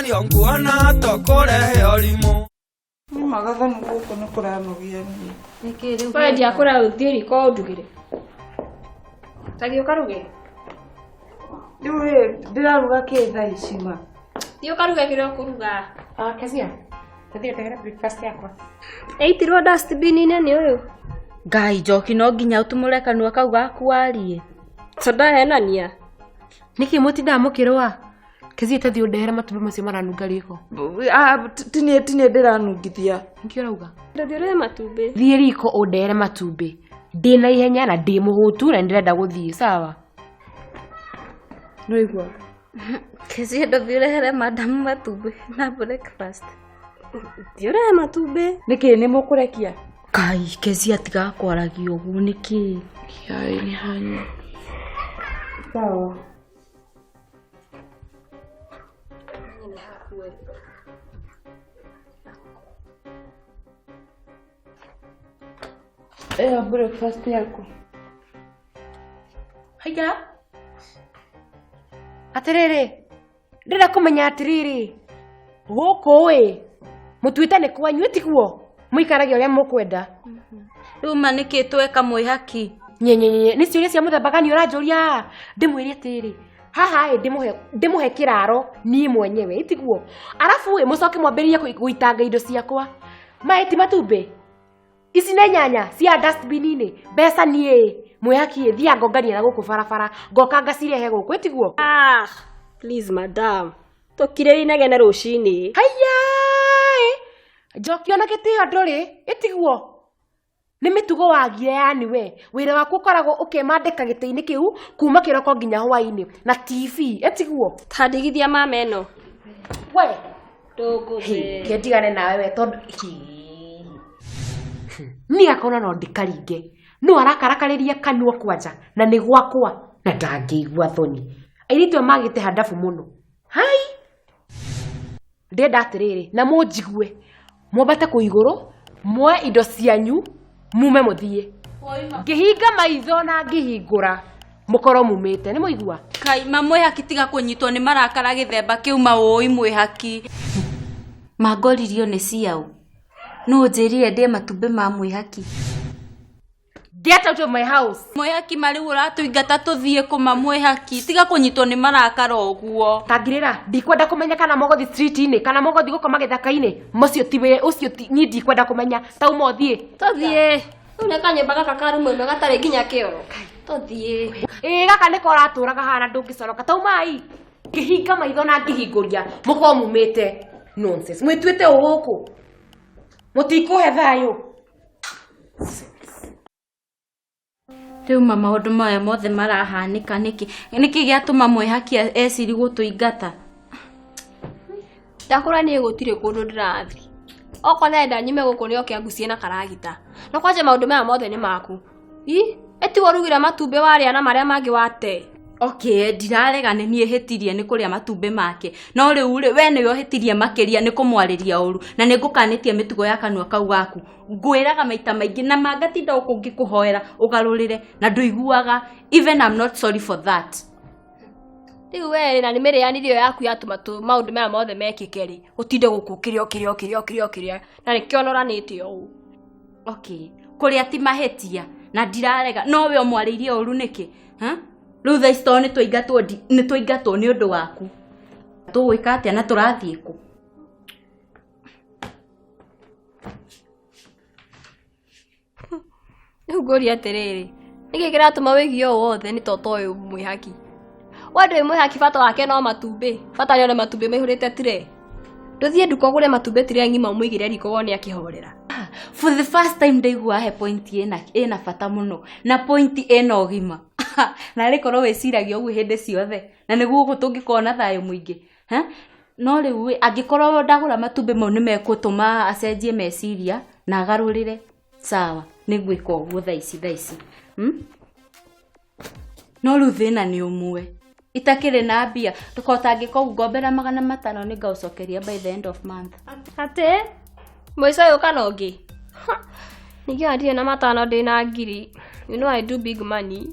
ni onguona tokorehe orimo magaga nuko nukuramugia ni nikiri kwa dia kora uthiri ko ndugire tagio karuge ndiwe ndiraruga ketha icima dio karuge kiro kuruga Kezia tathio tegera breakfast yakwa eitirwo dustbin ni uyu Ngai njoki no nginya utumure kanua kau gaku warie soda henania niki mutinda mukirwa Kezia tathio ndehera matumbe macio maranunga riko tine ndiranungithia niki urauga ndathire matumbe thie riko undehere matumbe ndina ihenya na ndi muhutu na ndirenda guthie sawa noigwa Kezia ndothirehere madam matumbe na breakfast thiore matumbe niki ni mukurekia Ngai Kezia tiga kwaragia ugu niki yai ni hanyu sawa breakfast yako haiga atiriri ndira kumenya atiriri guku mutuite ni kwanyu tiguo muikaragia uria mukwenda Ruma niki tweka mwihaki nyenyenye ni ciuria cia muthemba gani uranjuria ndimwiri atiriri haha ndimuhe kiraro ni mwenyewe itiguo arafu mucoke mwambiririe guitanga indo ciakwa maiti matumbe ici nĩ nyanya cia dustbin-inĩ mbeca niĩ mwĩhaki thia ngongania na gũkũ barabara ngoka ngacirehe gũkũ ĩtiguo please madam tokire inegene rucini haya njokio na gĩtĩo ndũrĩ ĩtiguo nĩ mĩtugo wagia yani we wĩra waku ũkoragwo ũkĩmandĩka gĩtĩ-inĩ kĩu kuma kĩroko nginya hwaĩ-inĩ na TV ĩtiguo tandigithia mama ĩno we ndũngũthĩ kĩndigane nawe we tondũ ni akona no ndikaringe no arakarakarĩria kanua kwanja na nĩ gwakwa na ndangĩigua thoni airĩtu magĩte handabu mũno hai ndenda atĩrĩrĩ na mũnjigue mwambate kũ igũrũ mwe indo cianyu mume mũthiĩ ngĩhinga maitho na ngĩhingũra mũkorwo mumĩte nĩ mũigua Kai mamwihaki tiga kunyitwo ni marakara gĩthemba kĩu maũi mwihaki magoririo nĩ ciao no njĩrire ndĩ matumbe ma mwihaki get out of my house mwihaki mari ũratũingata tũthiĩ kũma mwihaki tiga kunyitwo ni marakara ũguo tangirĩra ndikwenda kũmenya kana mogothi street-inĩ kana mogothi gũkoma gĩthaka-inĩ mũcio tiwe ũcio ni ndikwenda kũmenya tauma ũthiĩ tũthiĩ rĩu nĩ kanyũmba gaka karumu ĩmwe gatarĩ nginya kĩoro tũthiĩ gaka nĩko ũratũraga hana ndũngĩcoroka taumai ngĩhinga maitho na ngĩhingũria mũkorwo mumĩte nonsense mwĩtuĩte ũgũkũ mutikũhe thayũ rĩu maũndũ maya mothe marahanĩka nĩkĩ gĩatũma mwihaki eciri gũtũingata ndakũra niĩ gũtirĩ kũndũ ndĩrathiĩ okorwo nenda nyume gũkũ nĩo kĩangucie na karagita na kwanja maũndũ maya mothe nĩ maku ĩtigo rugire matumbĩ warĩa na marĩa mangĩ wate Okay, ndirarega nĩ niĩ hĩtirie nĩ kũrĩa matumbĩ make no rĩu we nĩwe hĩtirie makĩria nĩ kũmwarĩria ũru na nĩ ngũkanĩtie mĩtugo ya kanua kau gaku ngwĩraga maita maingĩ na mangatinda gũkũ ngĩkũhoera ũgarũrĩre na ndũiguaga even I'm not sorry for that rĩu we na nĩ mĩrĩanirio yaku yatũma maũndũ maya mothe mekĩke rĩ ũtinde gũkũ kĩrĩa na nĩkĩo noranĩte ũũ okay kũrĩa ti mahĩtia na ndirarega no we ũmwarĩirie ũru nĩkĩ rĩu thaa ici tondũ nĩ tũingatwo nĩ ũndũ waku tũgwĩka atĩa na tũrathiĩ kũ rĩu ngũria atĩrĩrĩ nĩkĩ kĩratũma wĩgie ũũ wothe nĩ totoĩ mwĩhaki we ndũĩ mwĩhaki bata wake no matumbĩ bata nĩone matumbĩ maihũrĩte tire ndũthiĩ nduka ũgũre matumbĩ tire ng'ima mũigĩre riko wone akĩhorera for the first time ndaigua he point ĩna bata mũno na point ĩna ũgima na rĩkorwo wĩciragia ũguo hĩndĩ ciothe na nĩguo ũguo tũngĩkorwo na thayũ mũingĩ no rĩu angĩkorwo ndagũra matumbĩ mau nĩ mekũtũma acenjie meciria na agarũrĩre sawa nĩ ngwĩka ũguo thaa ici no rĩu thĩna nĩ ũmwe itakĩrĩ na mbia tũkotangĩkorwo ngombera 500 nĩ ngaũcokeria by the end of month atĩ mũico ũyũ kana ũngĩ ningĩ ndirĩ na matano ndĩ na ngiri you know I do big money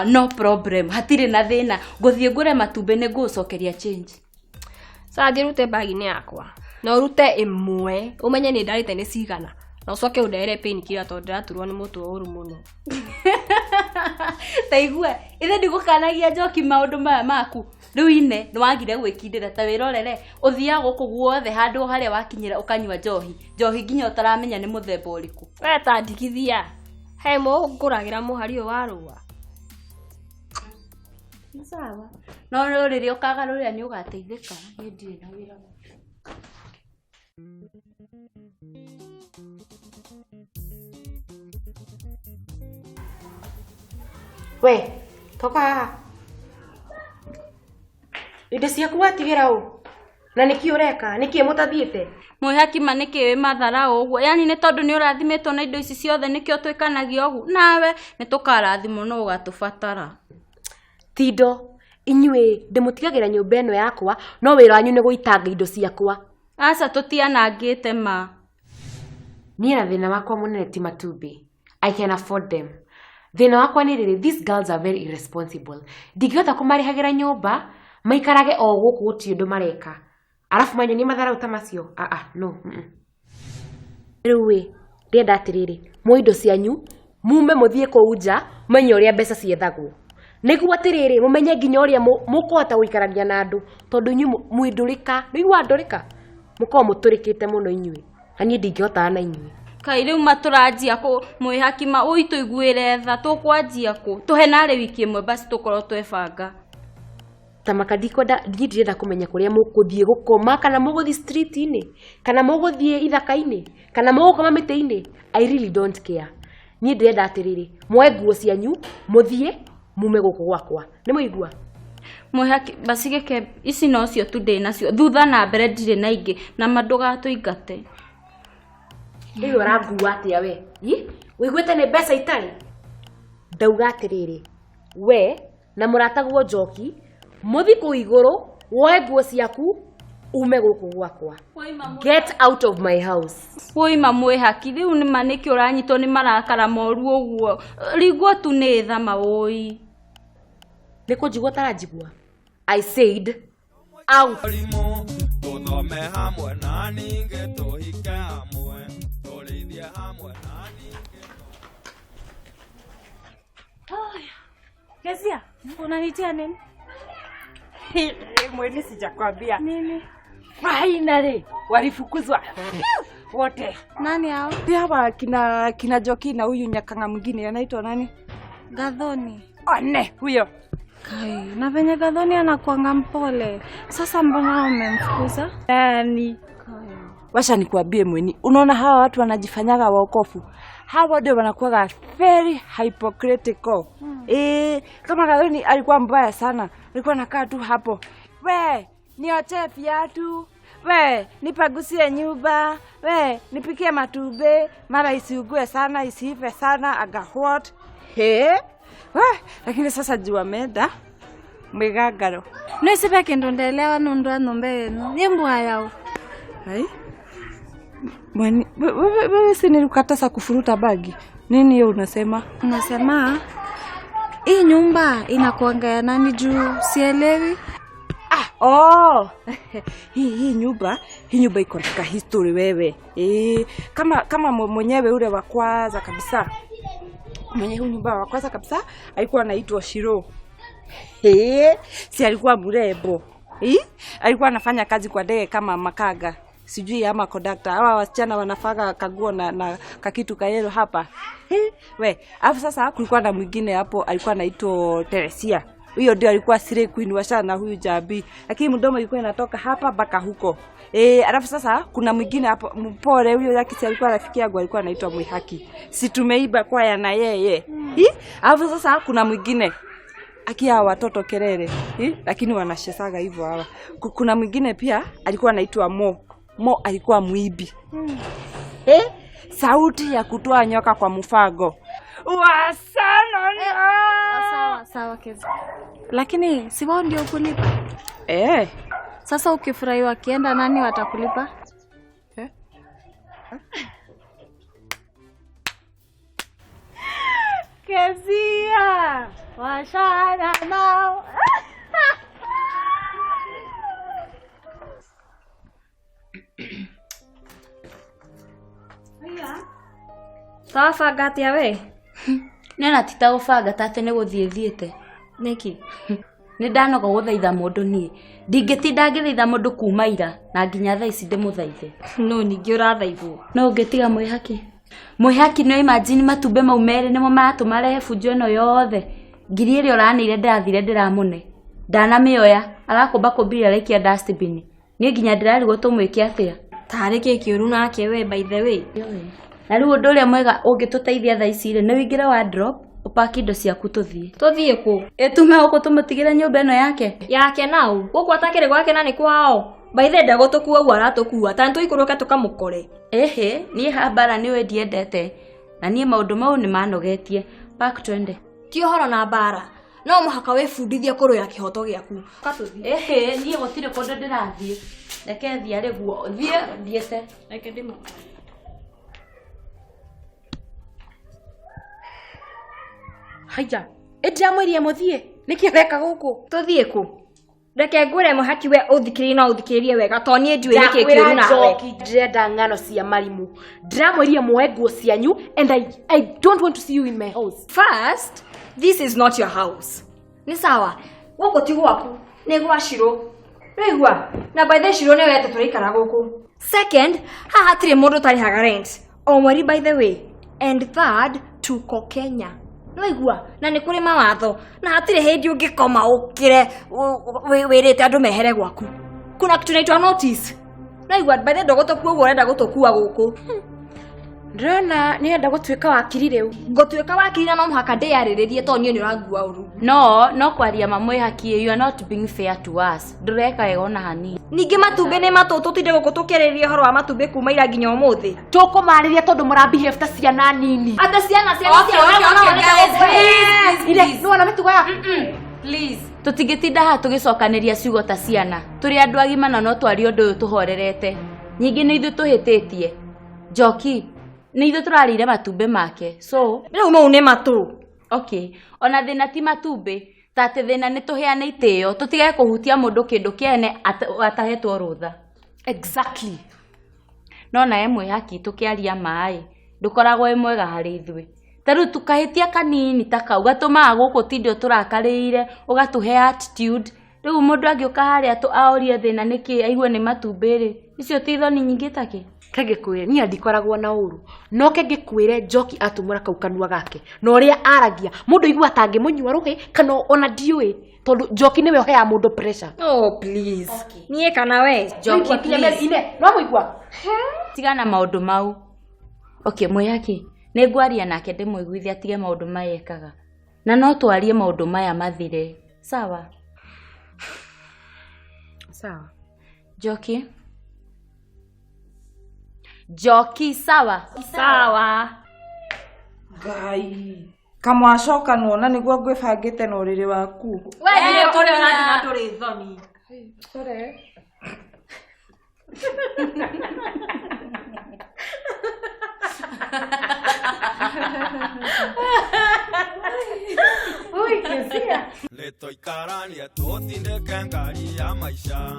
no problem hatirĩ na thĩna ngũthiĩ ngũre matumbĩ nĩ ngũcokeria change Sasa ngirute bagi-inĩ yakwa. Na urute imwe, umenye ni ndarite ni cigana. Na ucoke undehere pain killer to ndiraturwo ni mutwe uru muno. Taigua, ithe ndigukanagia njoki maundu maya maku. Riu ine niwagire gwikindira ta wirorere uthia guku guothe handu haria wakinyira ukanywa njohi. Njohi nginya utaramenya ni muthemba uriku. We ta ndigithia. He nguragira muhari wa ruwa. Sawa. No riri ukagaruria ni ugateithika. Ni ndire na wira. We, toka. Indo ciaku watigira u. Na niki ureka, niki mutathiete. Mwihaki maniki we mathara uguo. Yani ni tondu ni urathimetwo na indo ici ciothe nikio twikanagia ugu. Nawe ni tukarathimo no ugatubatara. Tindo, inyue ndimutigagira nyumba eno yakwa, no wira wanyu ni guitanga indo ciakwa. Asa tutianangite ma. Niĩ na thĩna wakwa munene ti matumbĩ. I can afford them. Thĩna wakwa nĩ rĩrĩ, these girls are very irresponsible. Ndingĩhota kũmarĩhagĩra nyũmba, maikarage o gũkũ gũtirĩ ũndũ mareka. Arafu manyoni matharau ta macio. No. Rĩu wĩ, ndĩrenda atĩrĩrĩ, muoe indo cianyu, mume mũthiĩ kũu nja, menye ũrĩa mbeca ciethagwo. Nĩguo atĩrĩrĩ, mũmenye nginya ũrĩa mũkũhota gũikarania na andũ, tondũ inyuĩ mwĩndũrĩka, nĩigua ndũrĩka. Mũkorwo mũtũrĩkĩte mũno inyuĩ. Hani ndingĩhota na inyuĩ. Kai riu maturanjia ku mwihaki ma uitu iguire tha tukwanjia ku tuhe nare wiki imwe basi tukorwo twebanga. Tamaka ndirenda kumenya kuria mukuthie gukoma kana muguthi street-ini kana muguthie ithaka-ini kana mugukoma miti-ini. I really don't care. Ni ndirenda atiriri mwe nguo cianyu muthie mume guku gwakwa. Ni muigua? Mwihaki basi geke ici no cio tu ndi nacio thutha na mbere ndire na ingi na manduga tuingate. Riu rangua atia we? Wiguite ni mbeca itari? Ndauga atiriri we na murataguo njoki muthi ku iguru woe nguo ciaku ume guku gwakwa. Get out of my house. Woi mamwihaki riu ni maniki uranyitwo ni marakara moru uguo. Rigwo tu ni thama woi. Niko jigwa tarajigwa. I said out. Tuthome hamwe na ninge tuhike hamwe. Tulithie hamwe na ninge. Kezia, unanitia nini? Mwezi sijakwambia. Nini? Finally, walifukuzwa. Wote. Nani hao? Hawa kina Joki na huyu nyakanga mwingine anaitwa nani? Gathoni. Ne, huyo. Kai, na venye Gathoni anakuanga mpole. Sasa mbona umemfukuza? Nani? Kai. Washa nikuambie mweni. Unaona hawa watu wanajifanyaga waokofu. Hawa ndio wanakuwa very hypocritical. Kama Gathoni alikuwa mbaya sana. Alikuwa anakaa tu hapo. We, nioche viatu. We, nipagusie nyumba. We, nipikie matube. Mara isiugue sana, isiive sana, aga what? Lakini sasa jua meda mwigagaro. No isipe kendo ndelewa nundwa nombe eno. Yembwa yao. Hai? Mweni, wewe si nilikataza kufuruta bagi. Nini hiyo unasema? Unasema hii nyumba inakuanga ya nani juu sielewi. Hii nyumba iko katika history wewe. Kama mwenyewe ule wa kwanza kabisa. Mwenye huyu nyumba wa kwanza kabisa alikuwa anaitwa Shiro. Si alikuwa mrembo. Alikuwa anafanya kazi kwa ndege kama makaga. Sijui ama conductor. Hawa wasichana wanafaga kaguo na kakitu kaelo hapa. Alafu sasa kulikuwa na mwingine hapo alikuwa anaitwa Teresia. Huyo ndio alikuwa sire queen washana na huyu Jabi. Lakini mdomo ilikuwa inatoka hapa mpaka huko. Alafu sasa kuna mwingine hapo mpole huyo yake alikuwa rafiki yangu alikuwa anaitwa Mwihaki. Si tumeiba kwa ya na yeye. Alafu sasa kuna mwingine akia watoto kelele. Lakini wanashesaga hivyo hawa. Kuna mwingine pia alikuwa anaitwa Mo alikuwa muibi. Sauti ya kutoa nyoka kwa mfago. Sawa Kezi. Lakini si wao ndio kulipa. Sasa ukifurahi wakienda nani watakulipa? Kezia, washana nao. Tawabanga atia we? Nĩona ti ta gũbanga ta atĩ nĩ gũthiĩ thiĩte. Nĩki? Nĩ ndanoga gũthaitha mũndũ niĩ. Ndingĩtinda ngĩthaitha mũndũ kuma ira na nginya thaa ici ndĩmũthaithe. No ningĩ ũrathaithwo. No ũngĩtiga mwĩhaki. Mwĩhaki no imagine matumbĩ mau merĩ nĩmo maratũma rehe bunjo ĩno yothe. Ngiri ĩrĩa ũranĩire ndĩrathire ndĩramũne. Ndanamĩoya arakũmba kũmbĩrĩa araikia dustbin. Niĩ nginya ndĩrarigwo tũmwĩke atĩa. Tarĩ kĩũru nake we by the way. Na rĩu ũndũ ũrĩa mwega ũngĩtũteithia thaa ici rĩ nĩ wĩingĩre wardrobe ũpaki indo ciaku tũthiĩ. Tũthiĩ kũ? Ĩtume gũkũ tũmũtigĩre nyũmba ĩno yake. Yake naũ? Gũkũ atakĩrĩ gwake na nĩ kwao. By the way ndagũtũkua ũguo aratũkua. Ta nĩtũikũrũke tũkamũkore. Ĩhĩ, niĩ hambara nĩwe ndiendete. Na niĩ maũndũ mau nĩ manogetie. Park twende. Ti ũhoro na mbara. No mũhaka wĩbundithie kũrũya kĩhoto gĩaku. Ĩhĩ, niĩ gũtirĩ kũndũ ndĩrathiĩ. Reke thiarĩ guo. Thiĩte. Reke ndĩmũ. Haya, ndĩramwĩrire mũthiĩ. Nĩkĩ areka gũkũ? Tũthiĩ kũ? Reke ngwĩre mũhaki we ũthikĩrĩrie na ũthikĩrĩrie wega to niĩ njũĩ nĩkĩ kĩũru nawe. Ndĩrenda ng'ano cia marimũ. Ndĩramwĩrire muoe nguo cianyu and I don't want to see you in my house. First, this is not your house. Ni sawa. Gũkũ ti gwaku. Nĩ gwa Shiro. Rĩigua. Na by the Shiro nĩ wete tũraikara gũkũ. Second, haha hatirĩ mũndũ ũtarĩhaga rent. O mweri by the way. And third, tuko Kenya. Rĩigua. Na nĩ kũrĩ mawatho. Na hatirĩ hĩndĩ ũngĩkoma ũkĩre wĩrĩte andũ mehere gwaku. Kuna kitu naitwa notice. Rĩigua by the ndũgũtũkua ũguo ũrenda gũtũkua gũkũ. Ndĩrona nĩenda gũtuĩka wakiri rĩu. Ngũtuĩka wakiri na no mũhaka ndĩyarĩrĩrie to niĩ nĩ ũrangua ũru. No kwaria mamwĩhaki you are not being fair to us. Ndũreka wega ona hanini. Ningĩ matumbĩ nĩ matũ tũtinde gũkũ tũkĩrĩrĩria ũhoro wa matumbĩ kuma ira nginya ũmũthĩ. Tũkũmarĩria tondũ mũrabehave ta ciana nini. Ata ciana cia Nĩwona mĩtugo yaku? Please. Tũtingĩtinda haha tũgĩcokanĩria ciugo ta ciana. Tũrĩ andũ agima na no twarie ũndũ ũyũ tũhorerete. Ningĩ nĩ ithuĩ tũhĩtĩtie. Njoki, nĩ ithuĩ tũrarĩire matumbĩ make. So, rĩu mau nĩ matũ. Okay. Ona thĩna ti matumbĩ. Ta atĩ thĩna nĩ tũheane itĩo. Tũtige kũhutia mũndũ kĩndũ kĩene atahetwo rũtha. Exactly. No nawe mwĩhaki tũkĩaria maĩ. Ndũkoragwo wĩ mwega harĩ ithuĩ. Ta rĩu tukahĩtia kanini ta kau gatũmaga gũkũ tindio tũrakarĩire, ũgatũhe attitude. Rĩu mũndũ angĩũka harĩa aorie thĩna nĩkĩ aigue nĩ matumbĩ rĩ. Icio ti thoni nyingĩ takĩ. Kangĩkwĩre niĩ ndikoragwo na ũru. No kangĩkwĩre Njoki atumũra kau kanua gake. Na ũrĩa aragia mũndũ igua atangĩmũnyua rũhĩ kana ona ndiũĩ. Tondũ Njoki nĩwe ũheaga mũndũ pressure. Oh please. Niĩ kana we. Njoki please. No mũigua. Tigana maũndũ mau. Okay, mwĩhaki. Nĩ ngwaria nake ndĩmũiguithie atige maũndũ maya ekaga. Na no twarie maũndũ maya mathire. Sawa? Sawa. Njoki. Njoki, sawa? Sawa. Ngai. Kamwacoka nuona nĩguo ngwĩbangĩte na ũrĩrĩ waku. We nĩ ũrĩa ũrathiĩ ndũrĩ thoni. Sorry. Tuikaranie tutindeke ngari ya maisha.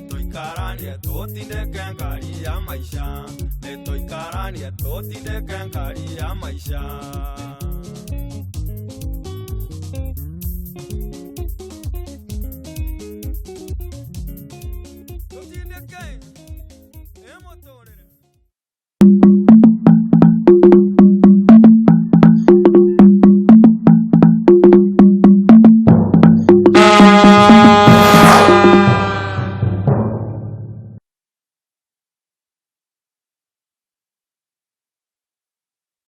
Tuikaranie tutindeke ngari ya maisha. Tuikaranie tutindeke ngari ya maisha. Tutindeke. Emotore.